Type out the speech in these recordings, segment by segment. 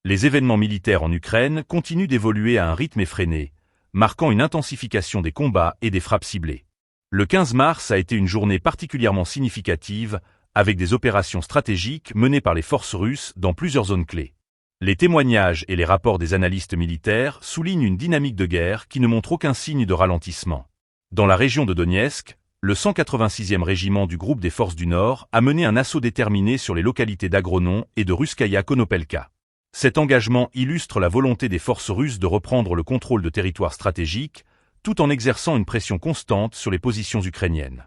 Les événements militaires en Ukraine continuent d'évoluer à un rythme effréné, marquant une intensification des combats et des frappes ciblées. Le 15 mars a été une journée particulièrement significative, avec des opérations stratégiques menées par les forces russes dans plusieurs zones clés. Les témoignages et les rapports des analystes militaires soulignent une dynamique de guerre qui ne montre aucun signe de ralentissement. Dans la région de Donetsk, le 186e régiment du groupe des forces du Nord a mené un assaut déterminé sur les localités d'Agronon et de Ruskaya Konopelka. Cet engagement illustre la volonté des forces russes de reprendre le contrôle de territoires stratégiques, tout en exerçant une pression constante sur les positions ukrainiennes.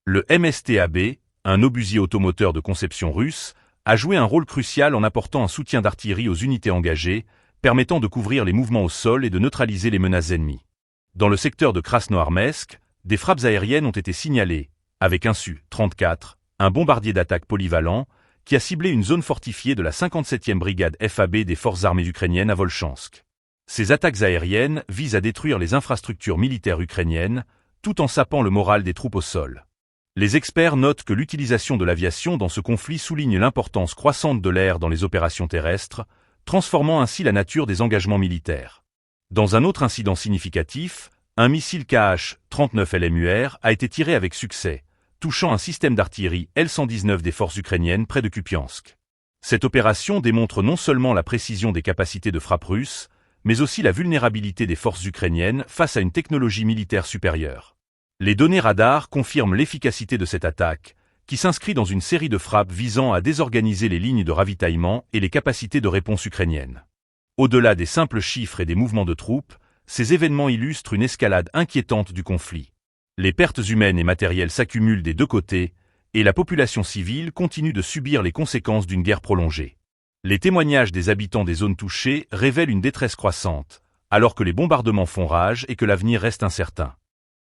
Le MSTAB, un obusier automoteur de conception russe, a joué un rôle crucial en apportant un soutien d'artillerie aux unités engagées, permettant de couvrir les mouvements au sol et de neutraliser les menaces ennemies. Dans le secteur de Krasnoarmeysk, des frappes aériennes ont été signalées, avec un Su-34, un bombardier d'attaque polyvalent, qui a ciblé une zone fortifiée de la 57e brigade FAB des forces armées ukrainiennes à Volchansk. Ces attaques aériennes visent à détruire les infrastructures militaires ukrainiennes, tout en sapant le moral des troupes au sol. Les experts notent que l'utilisation de l'aviation dans ce conflit souligne l'importance croissante de l'air dans les opérations terrestres, transformant ainsi la nature des engagements militaires. Dans un autre incident significatif, un missile Kh-39 LMUR a été tiré avec succès, touchant un système d'artillerie L-119 des forces ukrainiennes près de Kupiansk. Cette opération démontre non seulement la précision des capacités de frappe russes, mais aussi la vulnérabilité des forces ukrainiennes face à une technologie militaire supérieure. Les données radars confirment l'efficacité de cette attaque, qui s'inscrit dans une série de frappes visant à désorganiser les lignes de ravitaillement et les capacités de réponse ukrainiennes. Au-delà des simples chiffres et des mouvements de troupes, ces événements illustrent une escalade inquiétante du conflit. Les pertes humaines et matérielles s'accumulent des deux côtés, et la population civile continue de subir les conséquences d'une guerre prolongée. Les témoignages des habitants des zones touchées révèlent une détresse croissante, alors que les bombardements font rage et que l'avenir reste incertain.